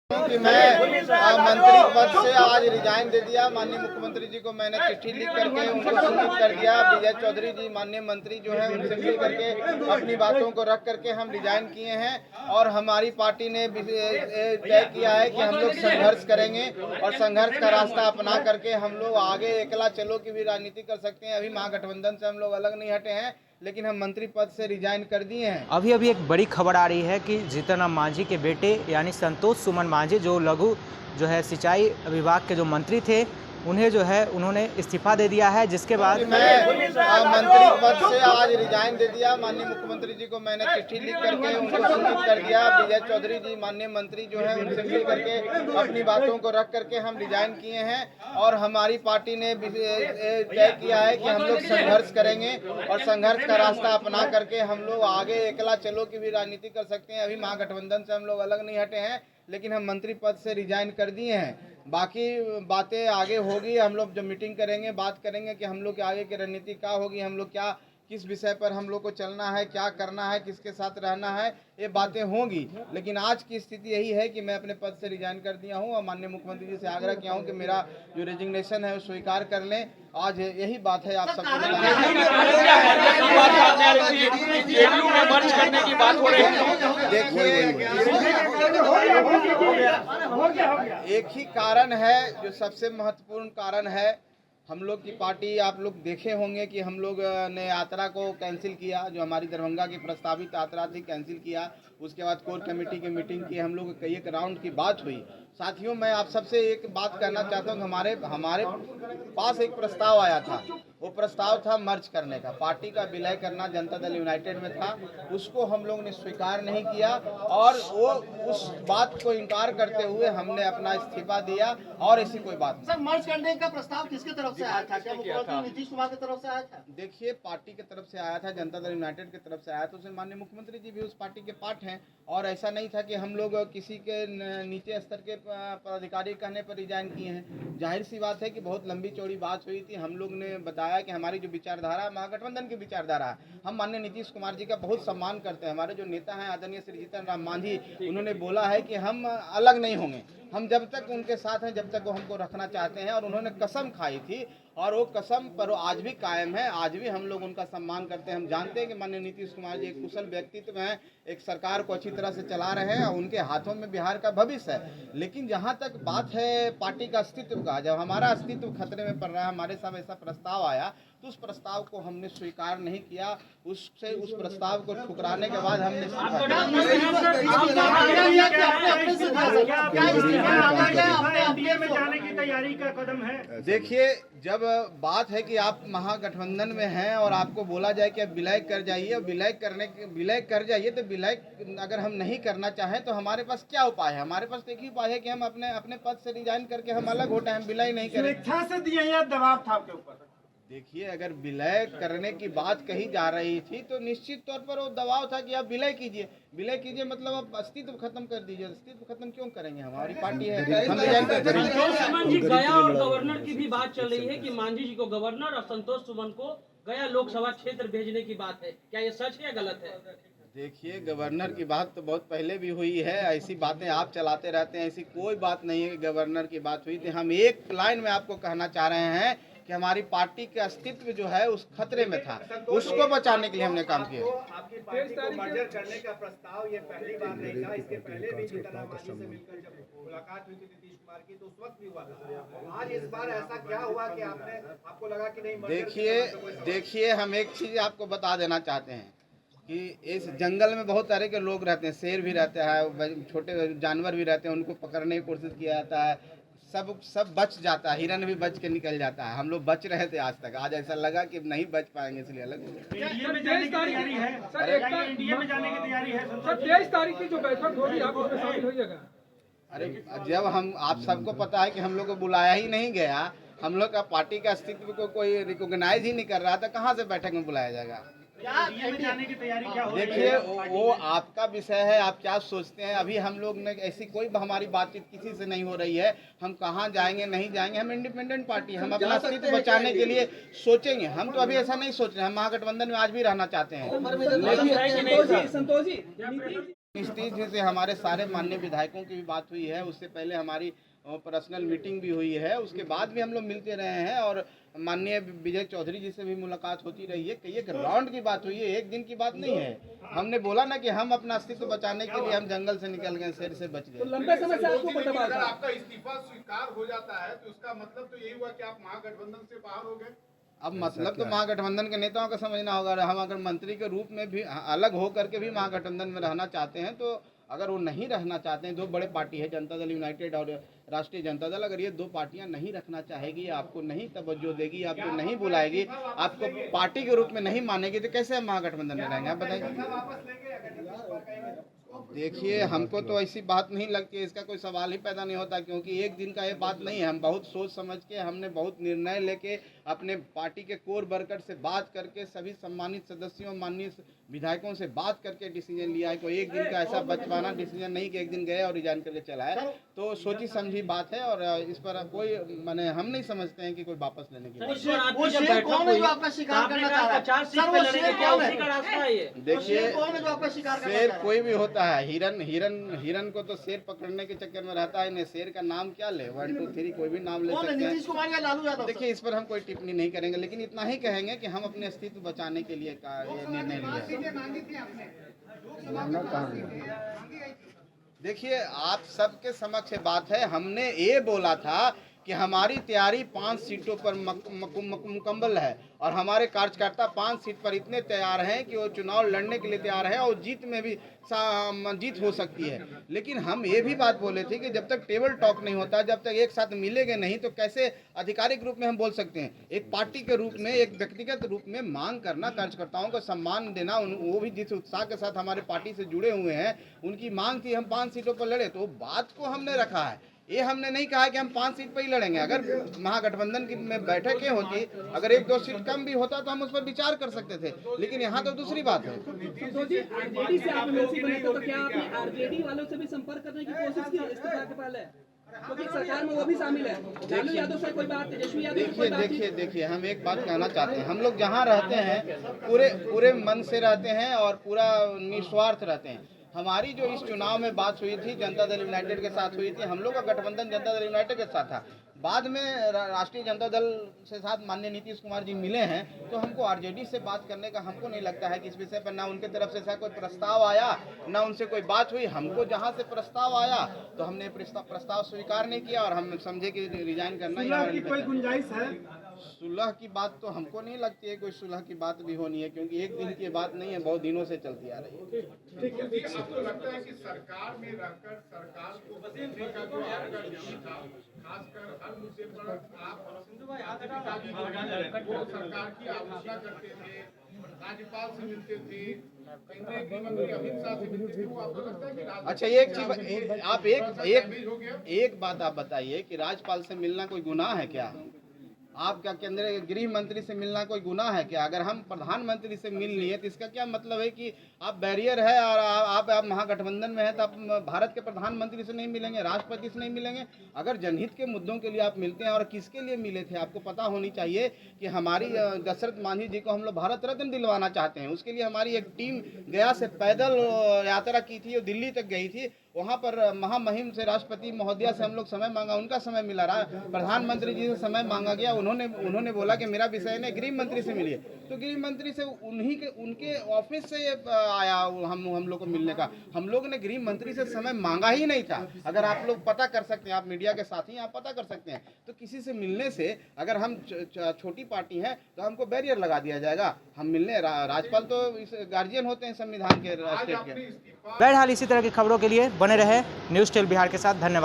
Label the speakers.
Speaker 1: कि मैं मंत्री पद से आज रिजाइन दे दिया। माननीय मुख्यमंत्री जी को मैंने चिट्ठी लिख करके उनको सूचित कर दिया। विजय चौधरी जी माननीय मंत्री जो हैं उनसे मिल करके अपनी बातों को रख करके हम रिजाइन किए हैं और हमारी पार्टी ने तय किया है कि हम लोग संघर्ष करेंगे और संघर्ष का रास्ता अपना करके हम लोग आगे अकेला चलो की भी राजनीति कर सकते हैं। अभी महागठबंधन से हम लोग अलग नहीं हटे हैं, लेकिन हम मंत्री पद से रिजाइन कर दिए हैं।
Speaker 2: अभी एक बड़ी खबर आ रही है कि जीतन राम मांझी के बेटे यानी संतोष सुमन मांझी जो लघु सिंचाई विभाग के जो मंत्री थे, उन्हें उन्होंने इस्तीफा दे दिया है, जिसके बाद
Speaker 1: मैं मंत्री पद से आज रिजाइन दे दिया। माननीय मुख्यमंत्री जी को मैंने चिट्ठी लिख करके उनको सूचित कर दिया। विजय चौधरी जी माननीय मंत्री जो हैं उनसे मिल करके अपनी बातों को रख करके हम रिजाइन किए हैं और हमारी पार्टी ने तय किया है कि हम लोग संघर्ष करेंगे और संघर्ष का रास्ता अपना करके हम लोग आगे अकेला चलो की भी राजनीति कर सकते हैं। अभी महागठबंधन से हम लोग अलग नहीं हटे हैं, लेकिन हम मंत्री पद से रिजाइन कर दिए हैं। बाकी बातें आगे होगी, हम लोग जब मीटिंग करेंगे बात करेंगे कि हम लोग की आगे की रणनीति क्या होगी, हम लोग क्या किस विषय पर हम लोग को चलना है, क्या करना है, किसके साथ रहना है, ये बातें होंगी। लेकिन आज की स्थिति यही है कि मैं अपने पद से रिजाइन कर दिया हूँ और माननीय मुख्यमंत्री जी से आग्रह किया हूँ कि मेरा जो रेजिग्नेशन है वो स्वीकार कर लें। आज यही बात है आप सबको देखिए, एक ही कारण है जो सबसे महत्वपूर्ण कारण है। हम लोग की पार्टी, आप लोग देखे होंगे कि हम लोग ने यात्रा को कैंसिल किया, जो हमारी दरभंगा की प्रस्तावित यात्रा थी कैंसिल किया। उसके बाद कोर कमेटी की मीटिंग की, हम लोग कई एक राउंड की बात हुई। साथियों, मैं आप सबसे एक बात कहना चाहता हूँ, हमारे पास एक प्रस्ताव आया था। वो प्रस्ताव था मर्ज करने का, पार्टी का विलय करना जनता दल यूनाइटेड में था। उसको हम लोग ने स्वीकार नहीं किया और वो उस बात को इनकार करते हुए हमने अपना इस्तीफा दिया और ऐसी कोई बात नहीं।
Speaker 3: सर, मर्ज करने का प्रस्ताव किसके तरफ से आया था? क्या मुख्यमंत्री नीतीश कुमार की तरफ से आया था?
Speaker 1: देखिए, पार्टी की तरफ से आया था, जनता दल यूनाइटेड की तरफ से आया था। उसमें माननीय मुख्यमंत्री जी भी उस पार्टी के पार्ट हैं और ऐसा नहीं था कि हम लोग किसी के नीचे स्तर के पदाधिकारी कहने पर रिजाइन किए हैं। जाहिर सी बात है कि बहुत लंबी चौड़ी बात हुई थी। हम लोग ने बताया कि हमारी जो विचारधारा महागठबंधन की विचारधारा है, हम माननीय नीतीश कुमार जी का बहुत सम्मान करते हैं। हमारे जो नेता हैं आदरणीय श्री जीतन राम मांझी, उन्होंने बोला है कि हम अलग नहीं होंगे, हम जब तक उनके साथ हैं जब तक वो हमको रखना चाहते हैं और उन्होंने कसम खाई थी और वो कसम पर आज भी कायम है। आज भी हम लोग उनका सम्मान करते हैं। हम जानते हैं कि माननीय नीतीश कुमार जी एक कुशल व्यक्तित्व हैं, एक सरकार को अच्छी तरह से चला रहे हैं और उनके हाथों में बिहार का भविष्य है। लेकिन जहाँ तक बात है पार्टी का अस्तित्व का, जब हमारा अस्तित्व खतरे में पड़ रहा है, हमारे सामने ऐसा प्रस्ताव आया तो उस प्रस्ताव को हमने स्वीकार नहीं किया। उस प्रस्ताव को ठुकराने के बाद हमने
Speaker 4: जाने की तैयारी का कदम है।
Speaker 1: देखिए, जब बात है कि आप महागठबंधन में हैं और आपको बोला जाए कि अब विलय कर जाइए, विलय कर जाइए, तो विलय अगर हम नहीं करना चाहें तो हमारे पास क्या उपाय है? हमारे पास एक ही उपाय है कि हम अपने पद से रिजाइन करके हम अलग हो जाएं, हम विलय नहीं करें।
Speaker 4: स्वेच्छा से दिया या दबाव था आपके ऊपर?
Speaker 1: देखिए, अगर विलय करने की बात कही जा रही थी तो निश्चित तौर पर वो दबाव था कि आप विलय कीजिए। विलय कीजिए मतलब आप अस्तित्व खत्म कर दीजिए। अस्तित्व खत्म क्यों करेंगे? हमारी पार्टी है, हम रिजाइन करते हैं।
Speaker 5: सुमन जी, गया और गवर्नर की भी बात चल रही है कि मांझी जी को गवर्नर और संतोष सुमन को गया लोकसभा क्षेत्र भेजने की बात है। क्या ये सच है या गलत है?
Speaker 1: देखिए, गवर्नर की बात तो बहुत पहले भी हुई है। ऐसी बातें आप चलाते रहते हैं, ऐसी कोई बात नहीं है कि गवर्नर की बात हुई थी। हम एक लाइन में आपको कहना चाह रहे हैं कि हमारी पार्टी के अस्तित्व जो है उस खतरे में था, उसको बचाने के लिए हमने काम किया।
Speaker 4: आपकी पार्टी को मर्जर करने का प्रस्ताव ये पहली बार नहीं था। इसके पहले भी जीतन राम मांझी से मिलकर जब मुलाकात हुई थी नीतीश कुमार की तो उस वक्त भी हुआ था। आज इस बार ऐसा क्या हुआ कि आपको लगा कि नहीं?
Speaker 1: देखिए, हम एक चीज आपको बता देना चाहते हैं कि इस जंगल में बहुत तरह के लोग रहते हैं। शेर भी रहते हैं, छोटे जानवर भी रहते हैं, उनको पकड़ने की कोशिश किया जाता है। सब बच जाता है, हिरन भी बच के निकल जाता है। हम लोग बच रहे थे आज तक, आज ऐसा लगा कि नहीं बच पाएंगे, इसलिए अलग हो गए।
Speaker 4: एनडीए में जाने की तैयारी है सर? एनडीए में जाने की तैयारी है सर?
Speaker 6: 23 तारीख की जो बैठक होगी आप उसमें शामिल होइएगा?
Speaker 1: अरे, जब आप सबको पता है कि हम लोग को बुलाया ही नहीं गया, हम लोग का पार्टी का अस्तित्व को कोई रिकॉग्नाइज ही नहीं कर रहा था, कहाँ से बैठक में बुलाया जाएगा?
Speaker 4: एनडीए में जाने की तैयारी क्या हो रही है?
Speaker 1: देखिए, वो आपका विषय है, आप क्या सोचते हैं। अभी हम लोग ने ऐसी कोई हमारी बातचीत किसी से नहीं हो रही है। हम कहाँ जाएंगे नहीं जाएंगे, हम इंडिपेंडेंट पार्टी, हम अपना अस्तित्व बचाने के लिए सोचेंगे। हम तो अभी ऐसा नहीं सोच रहे, हम महागठबंधन में आज भी रहना चाहते हैं।
Speaker 6: संतोष जी
Speaker 1: स्थिति से हमारे सारे माननीय विधायकों की भी बात हुई है, उससे पहले हमारी पर्सनल मीटिंग भी हुई है, उसके बाद भी हम लोग मिलते रहे हैं और माननीय विजय चौधरी जी से भी मुलाकात होती रही है। कई एक राउंड की बात हुई है, एक दिन की बात नहीं है। हमने बोला ना कि हम अपना अस्तित्व बचाने के लिए हम जंगल से निकल गए, शेर से बच गए।
Speaker 6: लंबे समय से आपको पता
Speaker 7: अगर आपका इस्तीफा स्वीकार हो जाता है तो उसका मतलब तो यही हुआ कि आप महागठबंधन से बाहर हो गए।
Speaker 1: अब मतलब तो महागठबंधन के नेताओं का समझना होगा। हम अगर मंत्री के रूप में भी अलग हो करके भी महागठबंधन में रहना चाहते हैं, तो अगर वो नहीं रहना चाहते हैं, दो बड़े पार्टी है जनता दल यूनाइटेड और राष्ट्रीय जनता दल, अगर ये दो पार्टियां नहीं रखना चाहेगी, आपको नहीं तवज्जो देगी, आपको नहीं बुलाएगी, आपको पार्टी के रूप में नहीं मानेगी, तो कैसे हम महागठबंधन में रहेंगे? आप बताइए। देखिए, हमको तो ऐसी बात नहीं लगती है, इसका कोई सवाल ही पैदा नहीं होता, क्योंकि एक दिन का ये बात नहीं है। हम बहुत सोच समझ के, हमने बहुत निर्णय लेके अपने पार्टी के कोर वर्कर से बात करके, सभी सम्मानित सदस्यों माननीय विधायकों से बात करके डिसीजन लिया है। कोई एक दिन का ऐसा बचवाना डिसीजन नहीं कि एक दिन गए और रिजाइन करके चला है। तो सोची समझी बात है और इस पर कोई माने हम नहीं समझते हैं कि कोई वापस लेने की।
Speaker 3: वो शेर कौन है जो आपका शिकार करना चाह रहा है? सर, वो शेर कौन है?
Speaker 1: देखिए,
Speaker 3: कौन है जो आपका शिकार करना
Speaker 1: शेर
Speaker 3: चाह रहा है?
Speaker 1: कोई भी होता है। हिरन को तो शेर पकड़ने के चक्कर में रहता है। शेर का नाम क्या ले, 1 2 3 कोई भी नाम ले
Speaker 3: कौन है?
Speaker 1: सकते
Speaker 3: नीतीश
Speaker 1: हैं।
Speaker 3: कुमार या लालू यादव?
Speaker 1: देखिए, इस पर हम कोई टिप्पणी नहीं करेंगे, लेकिन इतना ही कहेंगे कि हम अपने अस्तित्व बचाने के लिए का ये निर्णय लिया। देखिए, आप सबके समक्ष बात है। हमने ये बोला था कि हमारी तैयारी 5 सीटों पर मुकम्मल है और हमारे कार्यकर्ता 5 सीट पर इतने तैयार हैं कि वो चुनाव लड़ने के लिए तैयार है और जीत में भी जीत हो सकती है। लेकिन हम ये भी बात बोले थे कि जब तक टेबल टॉक नहीं होता, जब तक एक साथ मिलेंगे नहीं, तो कैसे आधिकारिक रूप में हम बोल सकते हैं। एक पार्टी के रूप में, एक व्यक्तिगत रूप में मांग करना, कार्यकर्ताओं को सम्मान देना, वो भी जिस उत्साह के साथ हमारे पार्टी से जुड़े हुए हैं, उनकी मांग थी हम 5 सीटों पर लड़े, तो बात को हमने रखा है। ये हमने नहीं कहा कि हम 5 सीट पर ही लड़ेंगे। अगर महागठबंधन की में बैठकें होती, अगर 1-2 सीट कम भी होता तो हम उस पर विचार कर सकते थे, लेकिन यहाँ तो दूसरी बात है।
Speaker 6: आरजेडी से आप एमएलसी बने थे, तो क्या आपने आरजेडी वालों से भी संपर्क करने की कोशिश की इस्तीफा के पहले? क्योंकि सरकार में वो भी शामिल है। लालू यादव से कोई बात, तेजस्वी यादव से कोई बात?
Speaker 1: देखिए, हम एक बात कहना चाहते हैं। हम लोग जहाँ रहते हैं पूरे मन से रहते हैं और पूरा निस्वार्थ रहते हैं। हमारी जो इस चुनाव में बात हुई थी जनता दल यूनाइटेड के साथ हुई थी। हम लोग का गठबंधन जनता दल यूनाइटेड के साथ था। बाद में राष्ट्रीय जनता दल से साथ माननीय नीतीश कुमार जी मिले हैं, तो हमको आरजेडी से बात करने का हमको नहीं लगता है कि इस विषय पर ना उनके तरफ से कोई प्रस्ताव आया, ना उनसे कोई बात हुई। हमको जहां से प्रस्ताव आया तो हमने प्रस्ताव स्वीकार नहीं किया और हम समझे कि रिजाइन करना ही।
Speaker 6: कोई गुंजाइश है?
Speaker 1: सुलह की बात तो हमको नहीं लगती है कोई सुलह की बात भी होनी है, क्योंकि एक दिन की बात नहीं है, बहुत दिनों से चलती आ रही है।
Speaker 7: आपको लगता है कि सरकार में रहकर सरकार को बदलने का जो आपका नीति था, खासकर हर मुद्दे पर आप वो सरकार की आलोचना करते थे, राज्यपाल से मिलते थे, केंद्रीय गृह मंत्री अमित शाह से मिलते थे, वो आपको लगता है कि
Speaker 1: अच्छा, एक चीज आप एक बात आप बताइए कि राज्यपाल से मिलना कोई गुनाह है क्या? आपका केंद्रीय गृह मंत्री से मिलना कोई गुनाह है क्या? अगर हम प्रधानमंत्री से मिल लिए तो इसका क्या मतलब है कि आप बैरियर है और आप महागठबंधन में हैं तो आप भारत के प्रधानमंत्री से नहीं मिलेंगे, राष्ट्रपति से नहीं मिलेंगे? अगर जनहित के मुद्दों के लिए आप मिलते हैं और किसके लिए मिले थे, आपको पता होनी चाहिए कि हमारी दशरथ मांझी जी को हम लोग भारत रत्न दिलवाना चाहते हैं। उसके लिए हमारी एक टीम गया से पैदल यात्रा की थी और दिल्ली तक गई थी। वहाँ पर महामहिम से राष्ट्रपति महोदया से हम लोग समय मांगा, उनका समय मिला रहा। प्रधानमंत्री जी से समय मांगा गया, उन्होंने बोला कि मेरा विषय नहीं, गृह मंत्री से मिलिए। तो गृह मंत्री से उनके ऑफिस से आया हम लोग को मिलने का। हम लोग ने गृह मंत्री से समय मांगा ही नहीं था। अगर आप लोग पता कर सकते हैं, आप मीडिया के साथी आप पता कर सकते हैं, तो किसी से मिलने से अगर हम छोटी पार्टी हैं तो हमको बैरियर लगा दिया जाएगा। हम मिलने, राज्यपाल तो इस गार्जियन होते हैं संविधान के, स्टेट के।
Speaker 2: बहरहाल इसी तरह की खबरों के लिए बने रहे न्यूज़ टेल बिहार के साथ। धन्यवाद।